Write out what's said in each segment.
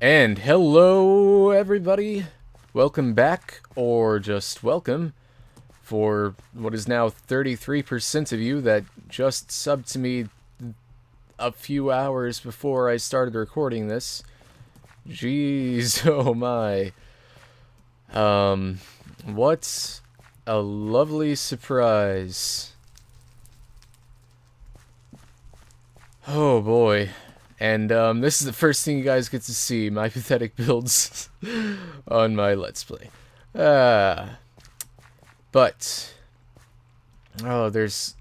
And hello, everybody. Welcome back, or just welcome, for what is now 33% of you that just subbed to me a few hours before I started recording this. Jeez, oh my. What a lovely surprise. Oh boy. And this is the first thing you guys get to see, my pathetic builds on my Let's Play. Uh, but, oh, there's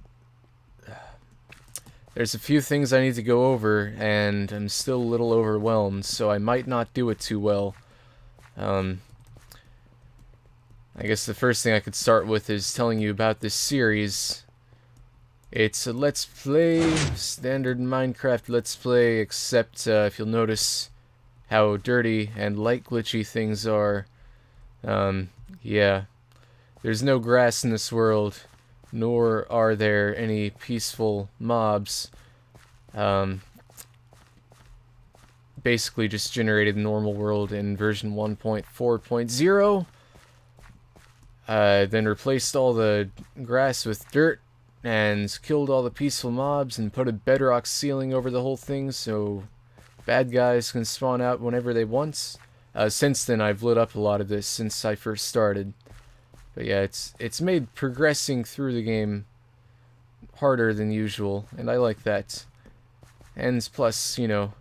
a few things I need to go over, and I'm still a little overwhelmed, so I might not do it too well. I guess the first thing I could start with is telling you about this series. It's a Let's Play, standard Minecraft Let's Play, except if you'll notice how dirty and light glitchy things are. Yeah. There's no grass in this world, nor are there any peaceful mobs. Basically just generated normal world in version 1.4.0. Then replaced all the grass with dirt, and killed all the peaceful mobs and put a bedrock ceiling over the whole thing so bad guys can spawn out whenever they want. Since then, I've lit up a lot of this since I first started. But yeah, it's made progressing through the game harder than usual, and I like that. And plus, you know,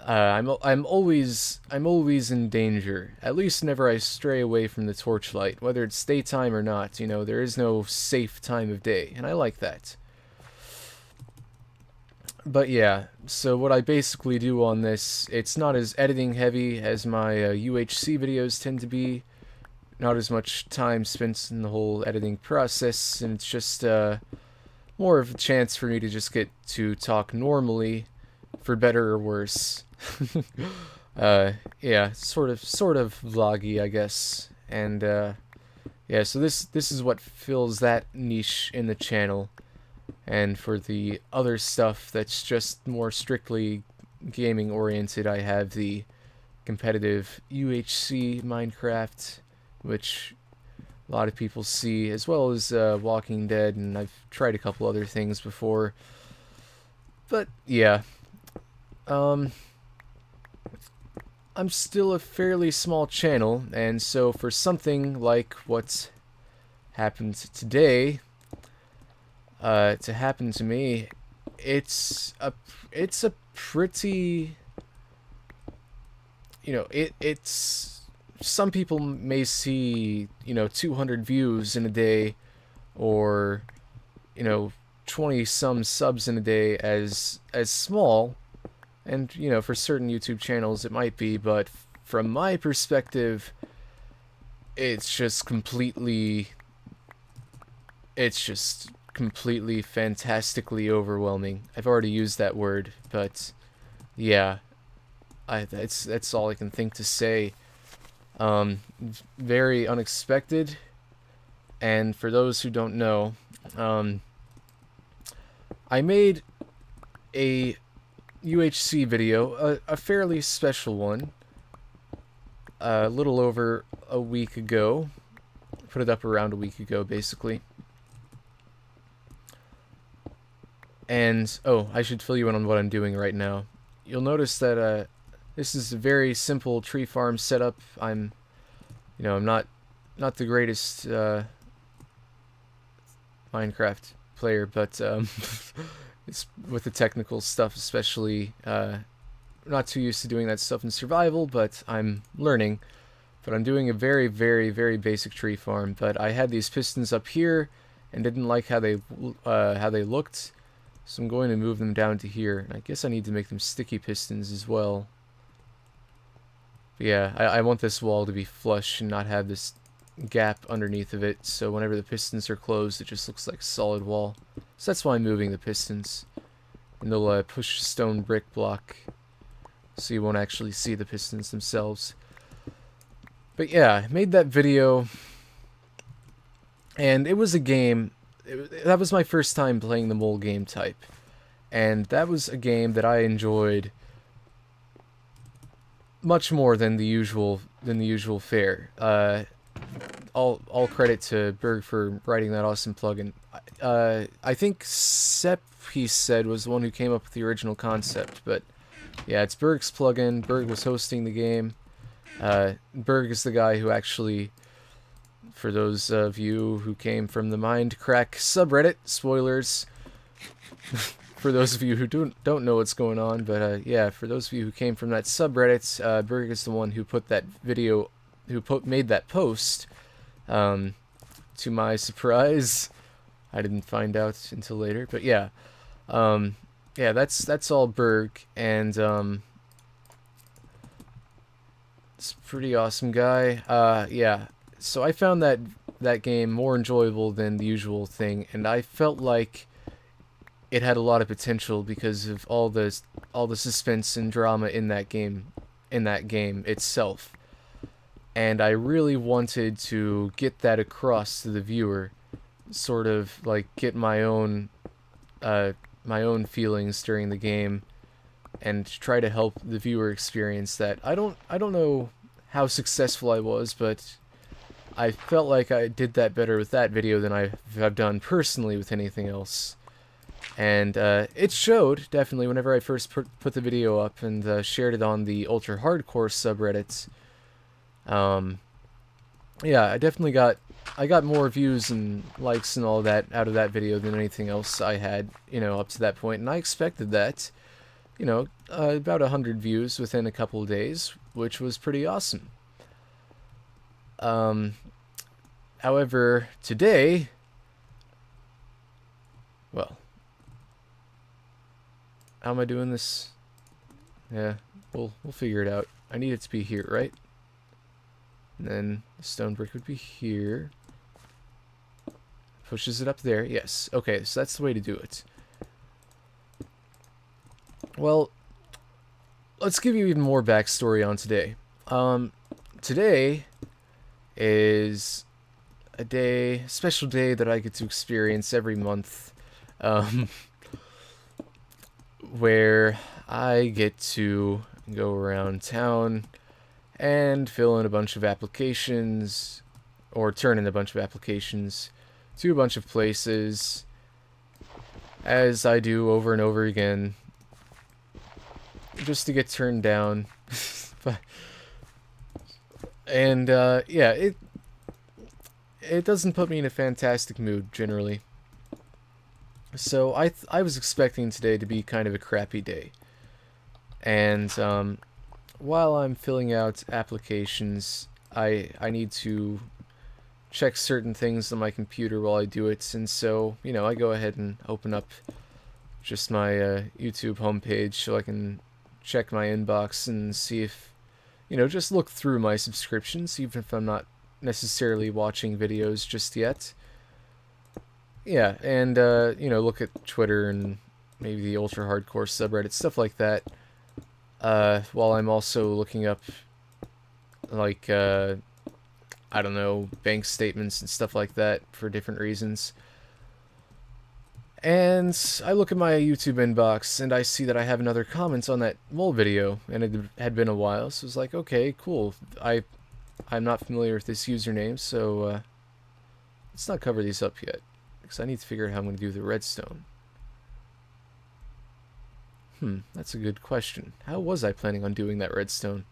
I'm always in danger. At least whenever I stray away from the torchlight, whether it's daytime or not. You know, there is no safe time of day, and I like that. But yeah, so what I basically do on this, it's not as editing heavy as my UHC videos tend to be. Not as much time spent in the whole editing process, and it's just more of a chance for me to just get to talk normally, for better or worse. Yeah, sort of vloggy, I guess. And yeah, so this is what fills that niche in the channel. And for the other stuff that's just more strictly gaming oriented, I have the competitive UHC Minecraft, which a lot of people see, as well as Walking Dead, and I've tried a couple other things before. But yeah, I'm still a fairly small channel, and so for something like what happened today to happen to me, it's a pretty, you know, it's some people may see, you know, 200 views in a day, or, you know, 20 some subs in a day as small. And, you know, for certain YouTube channels it might be, but from my perspective, it's just completely fantastically overwhelming. I've already used that word, but yeah, that's all I can think to say. Very unexpected, and for those who don't know, I made a UHC video, a fairly special one, a little over a week ago. Put it up around a week ago, basically. And, oh, I should fill you in on what I'm doing right now. You'll notice that this is a very simple tree farm setup. I'm not the greatest Minecraft player, but it's with the technical stuff, especially. Not too used to doing that stuff in survival, but I'm learning. But I'm doing a very, very, very basic tree farm. But I had these pistons up here and didn't like how they looked, so I'm going to move them down to here. I guess I need to make them sticky pistons as well. But yeah, I want this wall to be flush and not have this gap underneath of it, so whenever the pistons are closed, it just looks like a solid wall. So that's why I'm moving the pistons. And they'll push a stone brick block, so you won't actually see the pistons themselves. But yeah, I made that video, and it was a game. That was my first time playing the mole game type, and that was a game that I enjoyed much more than the usual fare. All credit to Berg for writing that awesome plugin. I think Sep, he said, was the one who came up with the original concept, but yeah, it's Berg's plugin. Berg was hosting the game. Berg is the guy who actually, for those of you who came from the Mindcrack subreddit, spoilers, for those of you who don't know what's going on, but yeah, for those of you who came from that subreddit, Berg is the one who put that video, made that post. To my surprise, I didn't find out until later, but yeah, yeah, that's all Berg, and it's a pretty awesome guy. Yeah, so I found that game more enjoyable than the usual thing, and I felt like it had a lot of potential because of all the suspense and drama in that game itself. And I really wanted to get that across to the viewer, sort of like get my own feelings during the game, and try to help the viewer experience that. I don't know how successful I was, but I felt like I did that better with that video than I've done personally with anything else. And it showed, definitely, whenever I first put the video up and shared it on the ultra hardcore subreddits. Yeah, I definitely got more views and likes and all that out of that video than anything else I had, up to that point, and I expected that, about 100 views within a couple of days, which was pretty awesome. However, today, well, how am I doing this? Yeah, we'll figure it out. I need it to be here, right? And then the stone brick would be here. Pushes it up there. Yes. Okay, so that's the way to do it. Well, let's give you even more backstory on today. Today is a special day that I get to experience every month, where I get to go around town and fill in a bunch of applications, or turn in a bunch of applications to a bunch of places, as I do over and over again, just to get turned down. And yeah, it doesn't put me in a fantastic mood generally. So I was expecting today to be kind of a crappy day, and while I'm filling out applications, I need to check certain things on my computer while I do it, and so, I go ahead and open up just my YouTube homepage so I can check my inbox and see if, just look through my subscriptions, even if I'm not necessarily watching videos just yet. Yeah, and, look at Twitter and maybe the ultra hardcore subreddit, stuff like that. While I'm also looking up, like, I don't know, bank statements and stuff like that for different reasons. And I look at my YouTube inbox, and I see that I have another comment on that mole video, and it had been a while, so I was like, okay, cool. I'm not familiar with this username, so let's not cover these up yet, because I need to figure out how I'm going to do the redstone. That's a good question. How was I planning on doing that redstone?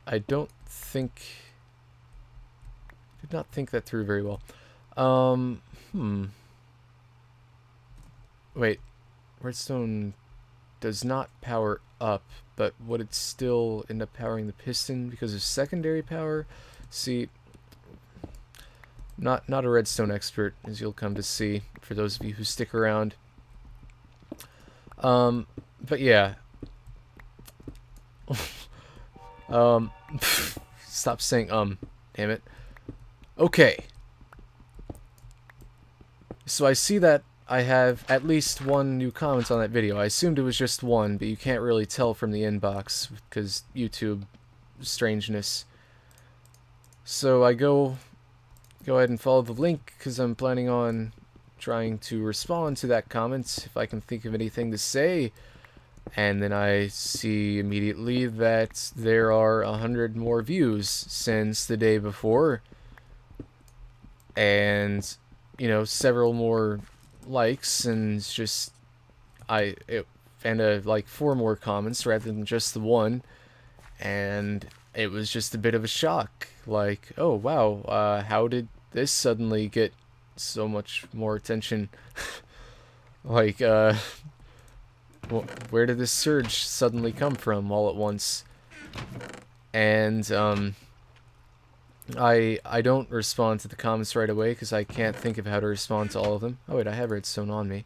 I don't think... did not think that through very well. Wait. Redstone does not power up, but would it still end up powering the piston because of secondary power? See... Not a redstone expert, as you'll come to see, for those of you who stick around. But yeah. Stop saying damn it. Okay. So I see that I have at least one new comment on that video. I assumed it was just one, but you can't really tell from the inbox, because YouTube strangeness. So I go ahead and follow the link, because I'm planning on trying to respond to that comment if I can think of anything to say, and then I see immediately that there are 100 more views since the day before, and you know, several more likes, and just like 4 more comments rather than just the one, and it was just a bit of a shock. Like, oh wow, how did this suddenly get so much more attention? Like, where did this surge suddenly come from all at once? And I don't respond to the comments right away because I can't think of how to respond to all of them. Oh wait, I have redstone on me.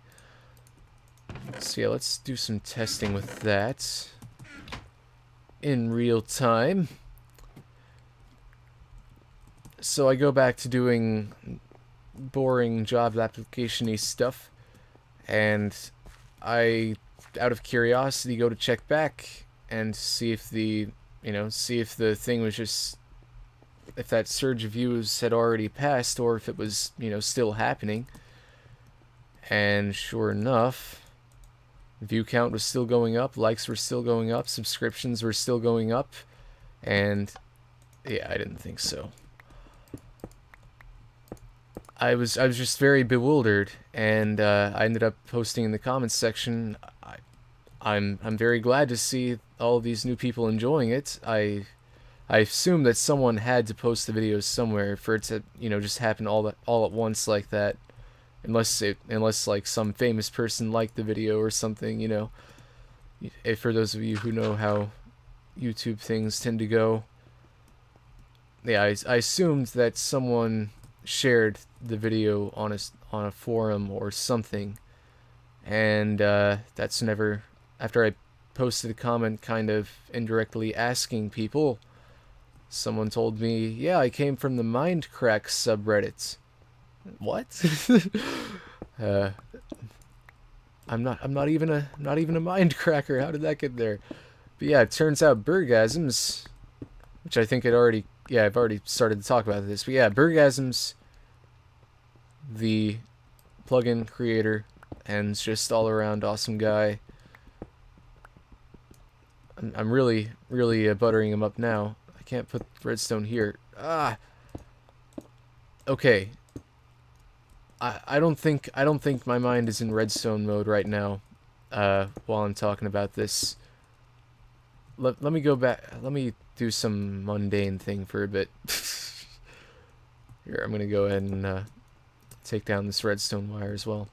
So yeah, let's do some testing with that in real time. So I go back to doing boring job application-y stuff, and I, out of curiosity, go to check back and see if the thing was just, if that surge of views had already passed or if it was, still happening. And sure enough, view count was still going up, likes were still going up, subscriptions were still going up, and yeah, I didn't think so. I was just very bewildered, and I ended up posting in the comments section. I'm very glad to see all these new people enjoying it. I assume that someone had to post the videos somewhere for it to, just happen all at once like that. Unless like some famous person liked the video or something, If, for those of you who know how YouTube things tend to go. Yeah, I assumed that someone shared the video on a forum or something, and that's never, after I posted a comment kind of indirectly asking people, someone told me, yeah, I came from the Mindcrack subreddit. What? I'm not even a mindcracker. How did that get there? But yeah, it turns out Bergasms, which I think I've already started to talk about this. But yeah, Bergasms, the plugin creator and just all around awesome guy. I'm really buttering him up now. I can't put redstone here. Okay. I don't think my mind is in redstone mode right now while I'm talking about this. Let me go back. Let me do some mundane thing for a bit. Here, I'm gonna go ahead and take down this redstone wire as well.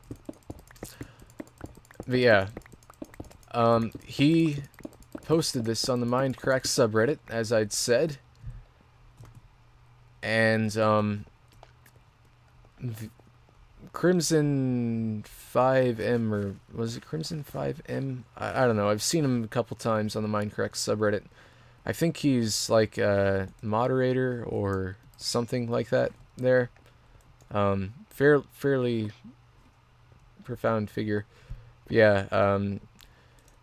But yeah, he posted this on the Mindcrack subreddit, as I'd said, and Crimson 5M, or was it Crimson 5M? I don't know. I've seen him a couple times on the Minecraft subreddit. I think he's like a moderator or something like that there. Fairly profound figure. Yeah,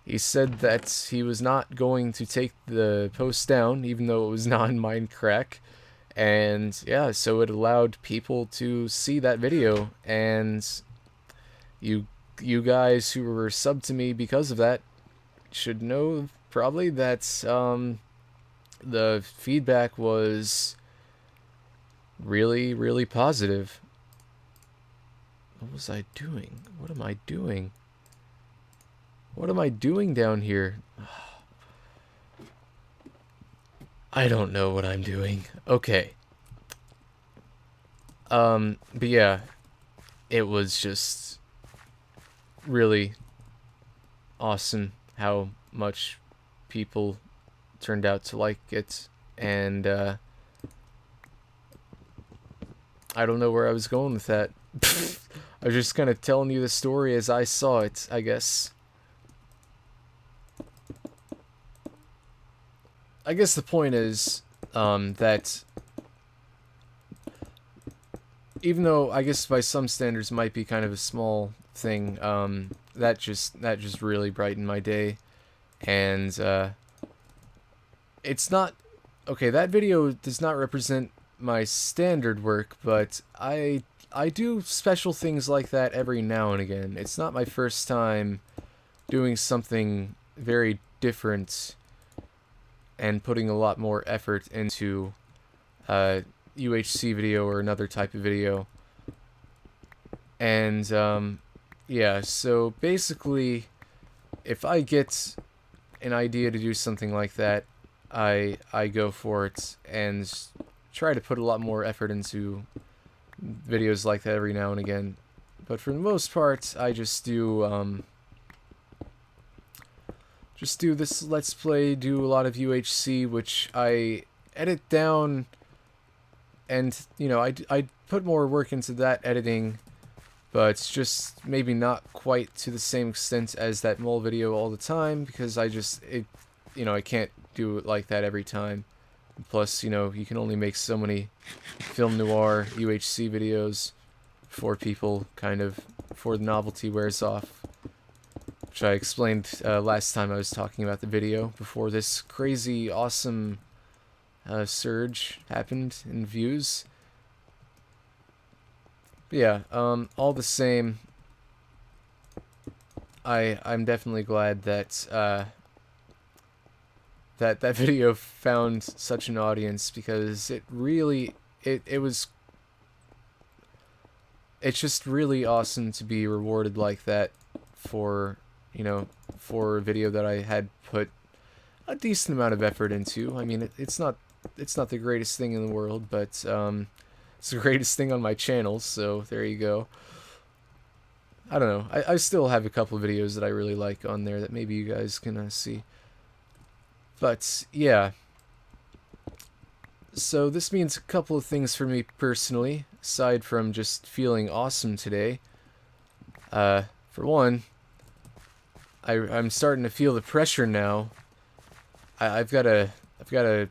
he said that he was not going to take the post down, even though it was non-Minecraft. And yeah, so it allowed people to see that video, and you guys who were subbed to me because of that should know probably that the feedback was really positive. What was I doing? What am I doing? What am I doing down here? I don't know what I'm doing. Okay. But yeah, it was just really awesome how much people turned out to like it, and I don't know where I was going with that. I was just kind of telling you the story as I saw it, I guess. I guess the point is that even though I guess by some standards might be kind of a small thing, that just really brightened my day. And it's not okay. That video does not represent my standard work, but I I do special things like that every now and again. It's not my first time doing something very different and putting a lot more effort into UHC video or another type of video. And yeah, so basically, if I get an idea to do something like that, I go for it and try to put a lot more effort into videos like that every now and again. But for the most part, I just do this Let's Play, do a lot of UHC, which I edit down, and, you know, I put more work into that editing, but it's just maybe not quite to the same extent as that mole video all the time, because I can't do it like that every time. Plus, you know, you can only make so many film noir UHC videos before before the novelty wears off. Which I explained last time I was talking about the video, before this crazy, awesome surge happened in views. But yeah, all the same, I'm definitely glad that that video found such an audience, because it's just really awesome to be rewarded like that for, you know, for a video that I had put a decent amount of effort into. I mean, it's not the greatest thing in the world, but it's the greatest thing on my channel, so there you go. I don't know. I still have a couple of videos that I really like on there that maybe you guys can see. But, yeah. So this means a couple of things for me personally, aside from just feeling awesome today. For one, I'm starting to feel the pressure now. I've got to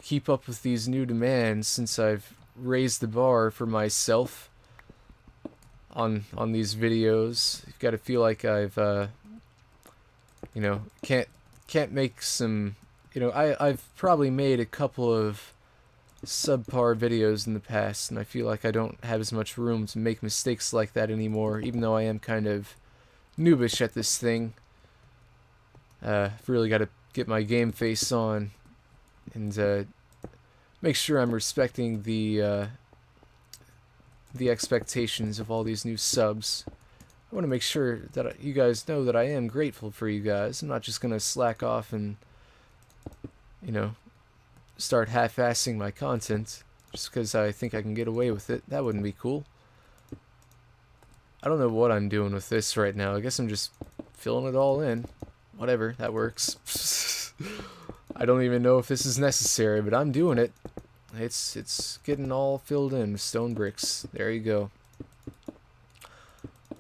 keep up with these new demands, since I've raised the bar for myself on these videos. I've got to feel like I've you know, can't make some, you know, I've probably made a couple of subpar videos in the past, and I feel like I don't have as much room to make mistakes like that anymore, even though I am kind of noobish at this thing. I've really got to get my game face on and make sure I'm respecting the expectations of all these new subs. I want to make sure that you guys know that I am grateful for you guys. I'm not just going to slack off and, you know, start half-assing my content just because I think I can get away with it. That wouldn't be cool. I don't know what I'm doing with this right now. I guess I'm just filling it all in. Whatever, that works. I don't even know if this is necessary, but I'm doing it. It's getting all filled in with stone bricks. There you go.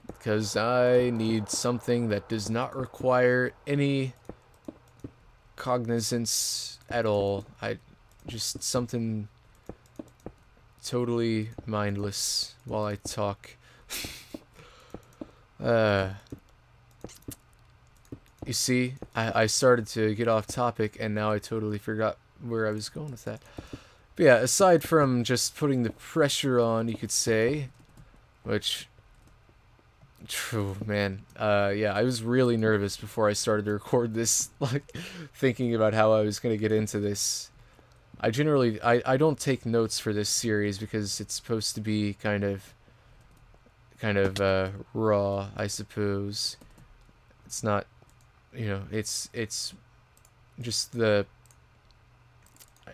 Because I need something that does not require any cognizance at all. Just something totally mindless while I talk. You see, I started to get off topic, and now I totally forgot where I was going with that. But yeah, aside from just putting the pressure on, you could say, which, true, man, yeah, I was really nervous before I started to record this, like, thinking about how I was going to get into this. I don't take notes for this series because it's supposed to be kind of raw, I suppose. It's not, you know, it's just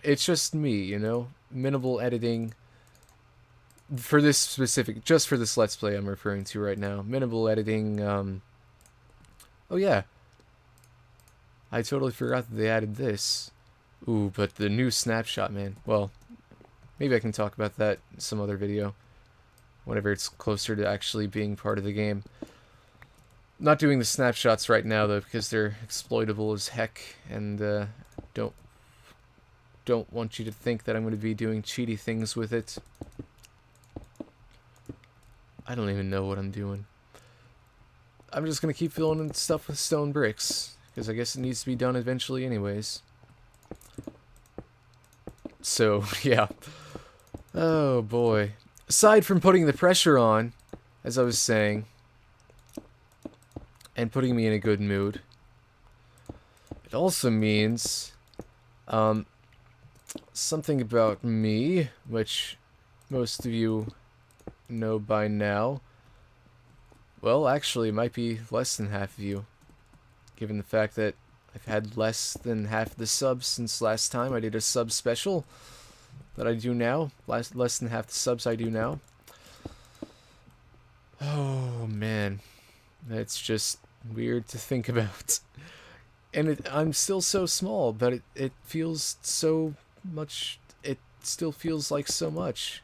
it's just me, you know, minimal editing for this specific, just for this Let's Play I'm referring to right now. Minimal editing. Oh yeah, I totally forgot that they added this. Ooh, but the new snapshot, man. Well, maybe I can talk about that in some other video, whenever it's closer to actually being part of the game. Not doing the snapshots right now though, because they're exploitable as heck, and don't want you to think that I'm going to be doing cheaty things with it. I don't even know what I'm doing. I'm just going to keep filling in stuff with stone bricks, because I guess it needs to be done eventually anyways. So, yeah. Oh boy. aside from putting the pressure on, as I was saying, and putting me in a good mood, it also means something about me, which most of you know by now. Well, actually, it might be less than half of you, given the fact that I've had less than half the subs since last time I did a sub special that I do now. Less than half the subs I do now. Oh, man. It's just weird to think about. And I'm still so small, but it feels so much. It still feels like so much.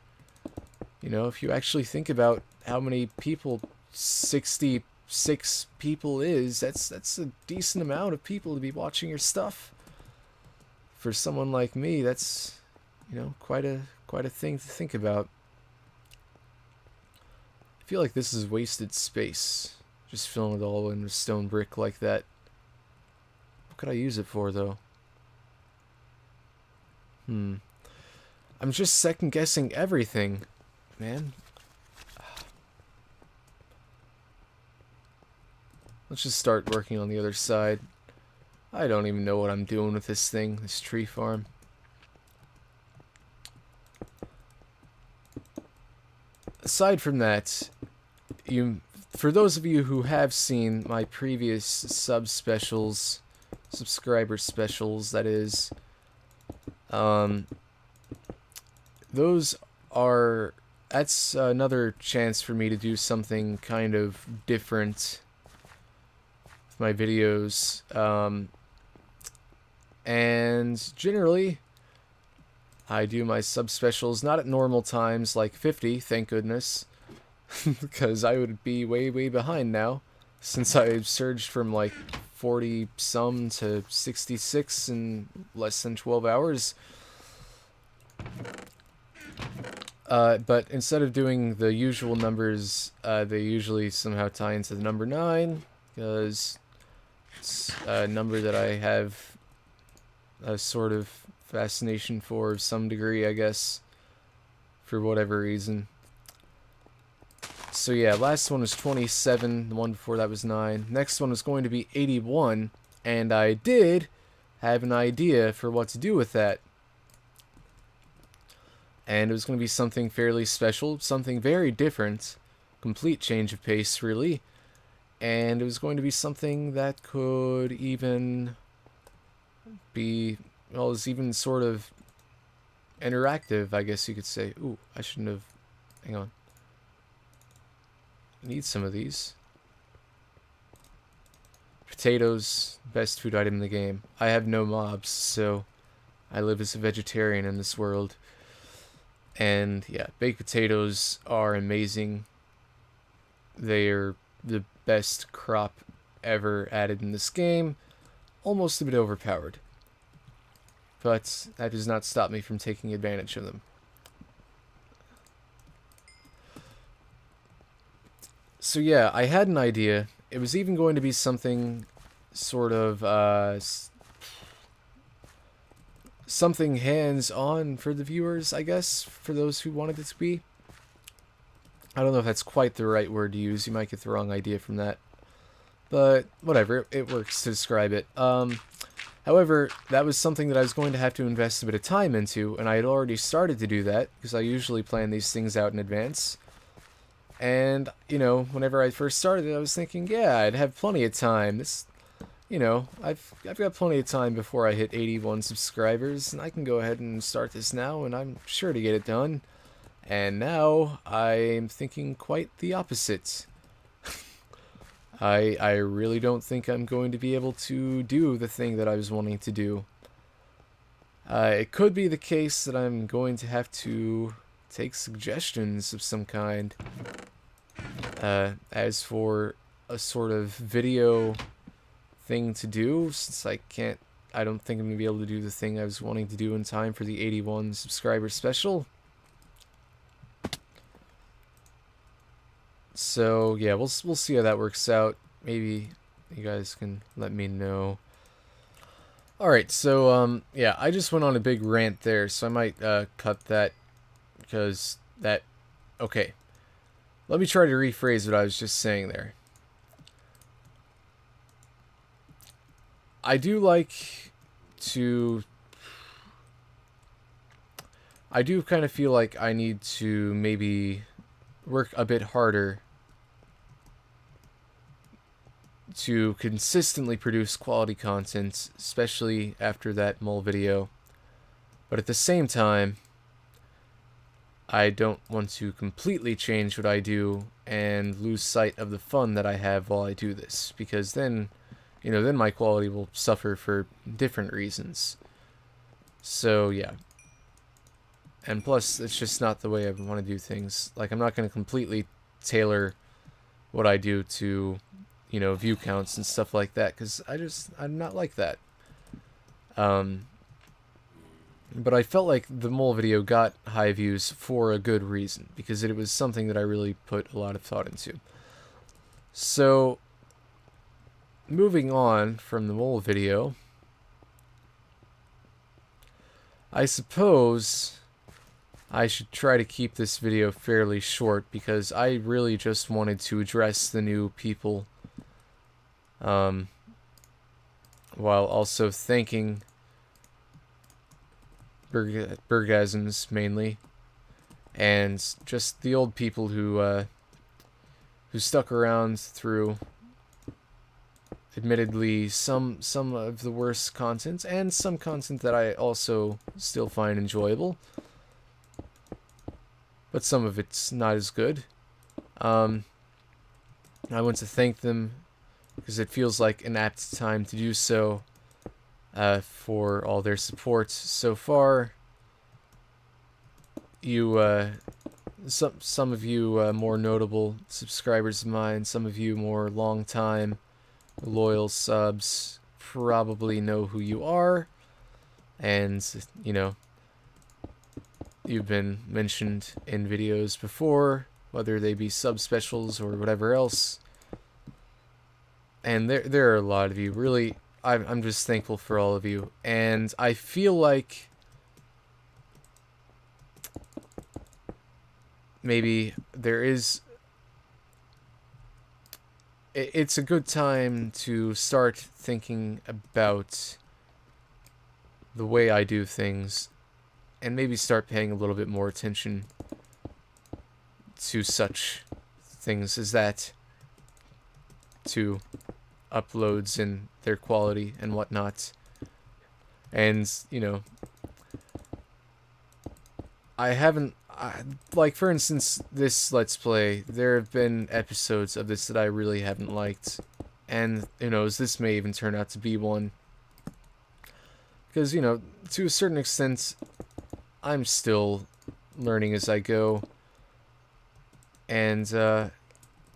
You know, if you actually think about how many people 66 people is, that's a decent amount of people to be watching your stuff. For someone like me, that's, you know, quite a thing to think about. I feel like this is wasted space, just filling it all in a stone brick like that. What could I use it for, though? I'm just second guessing everything, man. Let's just start working on the other side. I don't even know what I'm doing with this thing, this tree farm. Aside from that, for those of you who have seen my previous subscriber specials, that is, that's another chance for me to do something kind of different with my videos, and generally I do my sub specials not at normal times like 50, thank goodness, because I would be way behind now, since I've surged from like 40 some to 66 in less than 12 hours. But instead of doing the usual numbers, they usually somehow tie into the number 9, because it's a number that I have a sort of fascination for some degree, I guess, for whatever reason. So yeah, last one was 27, the one before that was 9. Next one was going to be 81, and I did have an idea for what to do with that. And it was going to be something fairly special, something very different, complete change of pace, really. And it was going to be something that could even be, well, it's even sort of interactive, I guess you could say. Ooh, I shouldn't have, hang on. I need some of these. Potatoes, best food item in the game. I have no mobs, so I live as a vegetarian in this world. And yeah, baked potatoes are amazing. They are the best crop ever added in this game. Almost a bit overpowered. But that does not stop me from taking advantage of them. So yeah, I had an idea. It was even going to be something sort of something hands-on for the viewers, I guess, for those who wanted it to be. I don't know if that's quite the right word to use. You might get the wrong idea from that. But whatever, it works to describe it. However, that was something that I was going to have to invest a bit of time into, and I had already started to do that, because I usually plan these things out in advance. And, you know, whenever I first started it, I was thinking, yeah, I'd have plenty of time. You know, I've got plenty of time before I hit 81 subscribers, and I can go ahead and start this now, and I'm sure to get it done. And now I'm thinking quite the opposite. I really don't think I'm going to be able to do the thing that I was wanting to do. It could be the case that I'm going to have to take suggestions of some kind. As for a sort of video thing to do, since I don't think I'm going to be able to do the thing I was wanting to do in time for the 81 subscriber special. So yeah, we'll see how that works out. Maybe you guys can let me know. Alright, so yeah, I just went on a big rant there, so I might cut that, because that Okay. Let me try to rephrase what I was just saying there. I do like to... I do kind of feel like I need to maybe work a bit harder to consistently produce quality content, especially after that mole video. But at the same time, I don't want to completely change what I do and lose sight of the fun that I have while I do this, because then, you know, then my quality will suffer for different reasons. So, yeah. And plus, it's just not the way I want to do things. Like, I'm not going to completely tailor what I do to, you know, view counts and stuff like that, because I'm not like that. But I felt like the mole video got high views for a good reason, because it was something that I really put a lot of thought into. So, moving on from the mole video, I suppose I should try to keep this video fairly short, because I really just wanted to address the new people, while also thanking Bergasms mainly, and just the old people who stuck around through admittedly some of the worst content, and some content that I also still find enjoyable, but some of it's not as good. I want to thank them because it feels like an apt time to do so, for all their support so far. You, some of you more notable subscribers of mine, some of you more long-time loyal subs probably know who you are, and, you know, you've been mentioned in videos before, whether they be sub specials or whatever else. And there are a lot of you. Really, I'm just thankful for all of you. And I feel like maybe there is... It's a good time to start thinking about the way I do things, and maybe start paying a little bit more attention to such things as that, to uploads and their quality and whatnot. And, you know, I haven't, like, for instance, this Let's Play, there have been episodes of this that I really haven't liked, and, who knows, this may even turn out to be one. Because, you know, to a certain extent, I'm still learning as I go, and,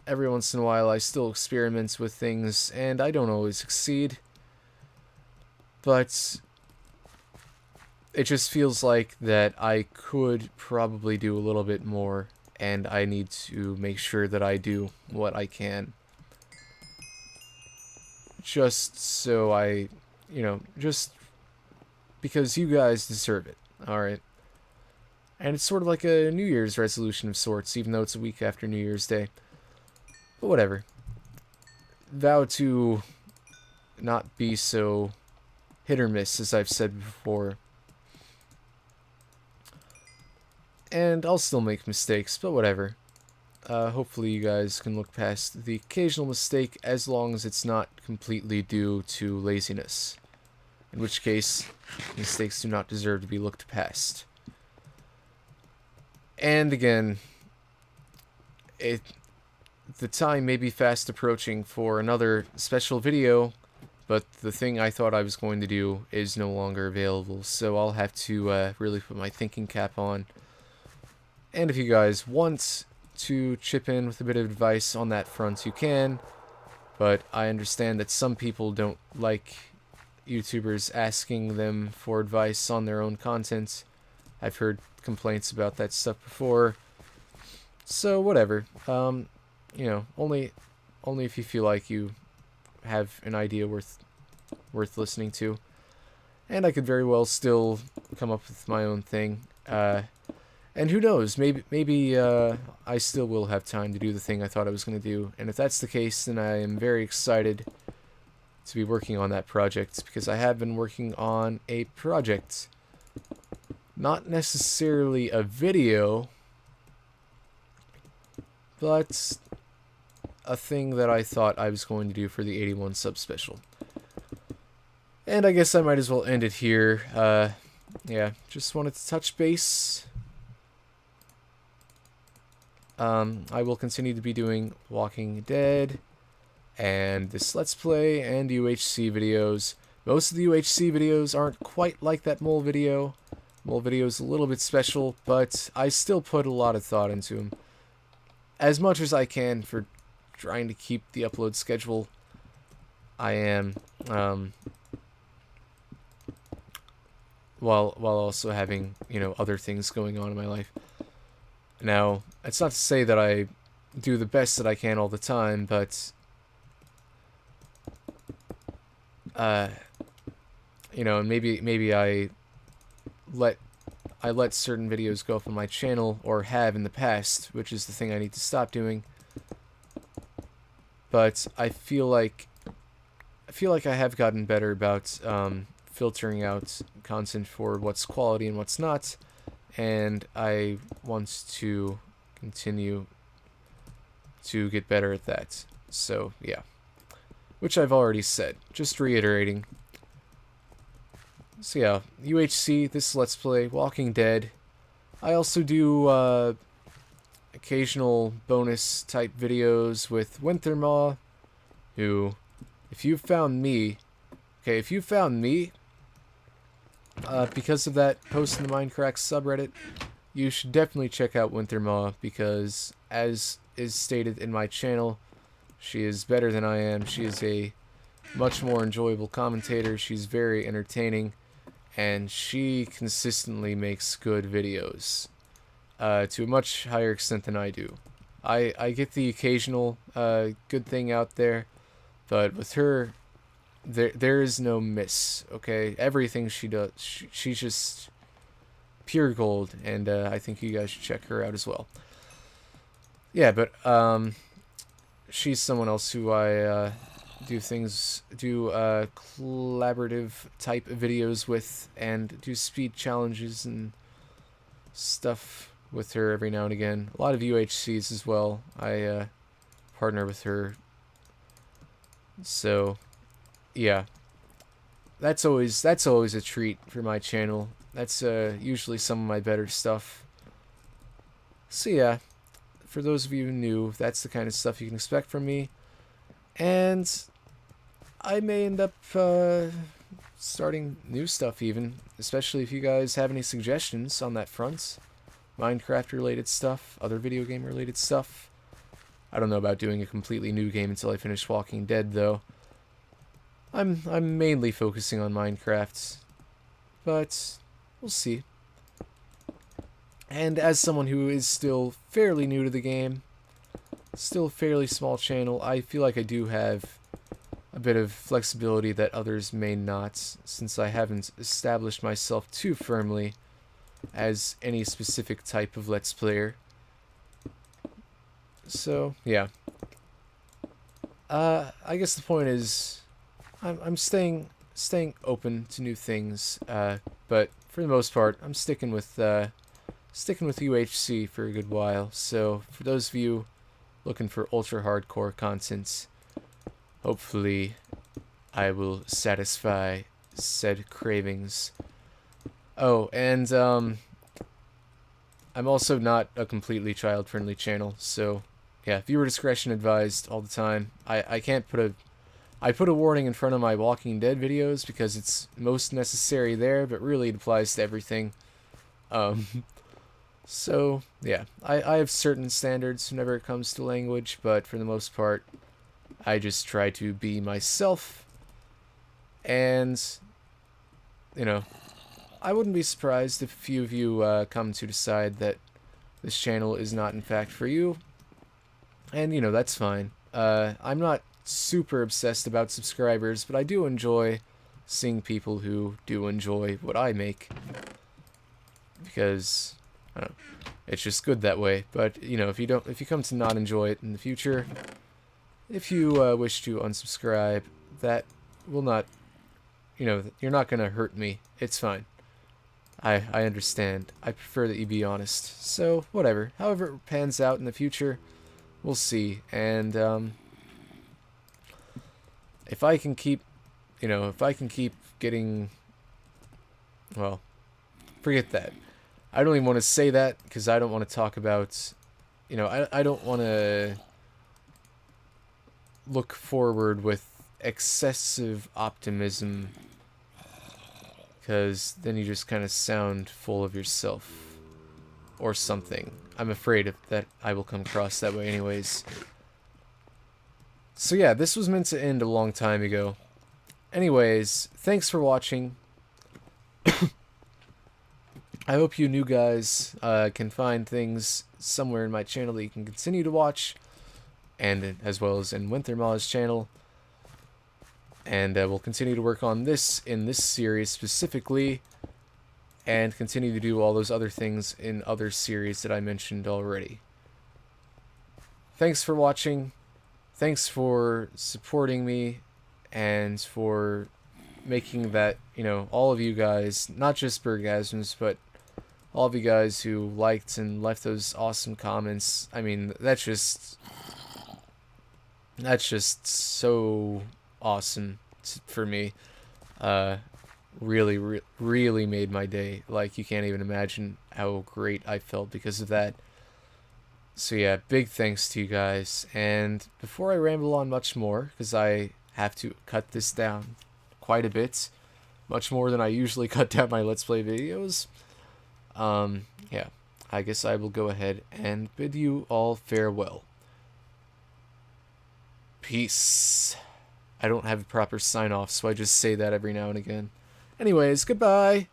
every once in a while I still experiment with things, and I don't always succeed, but it just feels like that I could probably do a little bit more, and I need to make sure that I do what I can. Just so I, you know, just because you guys deserve it, alright? And it's sort of like a New Year's resolution of sorts, even though it's a week after New Year's Day. But whatever. Vow to not be so hit or miss, as I've said before. And I'll still make mistakes, but whatever. Hopefully you guys can look past the occasional mistake, as long as it's not completely due to laziness. In which case, mistakes do not deserve to be looked past. And again, the time may be fast approaching for another special video, but the thing I thought I was going to do is no longer available, so I'll have to really put my thinking cap on. And if you guys want to chip in with a bit of advice on that front, you can, but I understand that some people don't like YouTubers asking them for advice on their own content. I've heard complaints about that stuff before, so whatever. You know, only if you feel like you have an idea worth listening to. And I could very well still come up with my own thing. And who knows, maybe I still will have time to do the thing I thought I was going to do. And if that's the case, then I am very excited to be working on that project, because I have been working on a project. Not necessarily a video, but a thing that I thought I was going to do for the 81 sub special. And I guess I might as well end it here. Yeah, just wanted to touch base. I will continue to be doing Walking Dead and this Let's Play and UHC videos. Most of the UHC videos aren't quite like that mole video. Mole video is a little bit special, but I still put a lot of thought into them. As much as I can for trying to keep the upload schedule I am, while also having, you know, other things going on in my life. Now, it's not to say that I do the best that I can all the time, but you know, and maybe I let certain videos go up on my channel, or have in the past, which is the thing I need to stop doing. But I feel like I have gotten better about filtering out content for what's quality and what's not, and I want to continue to get better at that. So yeah, which I've already said, just reiterating. So yeah, UHC, this Let's Play, Walking Dead. I also do occasional bonus type videos with Wintermaw, who, if you found me, because of that post in the Minecraft subreddit, you should definitely check out Wintermaw, because, as is stated in my channel, she is better than I am. She is a much more enjoyable commentator. She's very entertaining, and she consistently makes good videos, to a much higher extent than I do. I get the occasional good thing out there, but with her, there is no miss, okay? Everything she does, she's just pure gold, and I think you guys should check her out as well. Yeah, but she's someone else who I do collaborative type videos with, and do speed challenges and stuff with her every now and again. A lot of UHCs as well. I partner with her. So yeah, that's always a treat for my channel. That's usually some of my better stuff. So yeah, for those of you who knew, that's the kind of stuff you can expect from me. And I may end up starting new stuff even, especially if you guys have any suggestions on that front. Minecraft related stuff, other video game related stuff. I don't know about doing a completely new game until I finish Walking Dead though. I'm mainly focusing on Minecraft, but we'll see. And as someone who is still fairly new to the game, still a fairly small channel, I feel like I do have a bit of flexibility that others may not, since I haven't established myself too firmly as any specific type of Let's Player. So, yeah. I guess the point is, I'm staying open to new things, but for the most part, I'm sticking with UHC for a good while. So for those of you looking for ultra hardcore content, hopefully I will satisfy said cravings. Oh, and I'm also not a completely child-friendly channel, so yeah, viewer discretion advised all the time. I can't put a warning in front of my Walking Dead videos because it's most necessary there, but really it applies to everything. So, yeah, I have certain standards whenever it comes to language, but for the most part, I just try to be myself, and, you know, I wouldn't be surprised if a few of you come to decide that this channel is not in fact for you, and, you know, that's fine. I'm not super obsessed about subscribers, but I do enjoy seeing people who do enjoy what I make, because I don't know. It's just good that way. But, you know, if you come to not enjoy it in the future, if you wish to unsubscribe, that will not, you know, you're not going to hurt me. It's fine. I understand. I prefer that you be honest. So, whatever. However it pans out in the future, we'll see. And, if I can keep, you know, if I can keep getting, well, forget that. I don't even want to say that, because I don't want to talk about, you know, I don't want to look forward with excessive optimism, because then you just kind of sound full of yourself or something. I'm afraid that I will come across that way anyways. So yeah, this was meant to end a long time ago. Anyways, thanks for watching. I hope you new guys can find things somewhere in my channel that you can continue to watch, and as well as in Wintermaw's channel. And we'll continue to work on this in this series specifically, and continue to do all those other things in other series that I mentioned already. Thanks for watching. Thanks for supporting me, and for making that, you know, all of you guys, not just Bergasms, but all of you guys who liked and left those awesome comments. I mean, that's just so awesome for me. Really made my day. Like, you can't even imagine how great I felt because of that. So yeah, big thanks to you guys. And before I ramble on much more, because I have to cut this down quite a bit, much more than I usually cut down my Let's Play videos, yeah, I guess I will go ahead and bid you all farewell. Peace. I don't have a proper sign-off, so I just say that every now and again. Anyways, goodbye!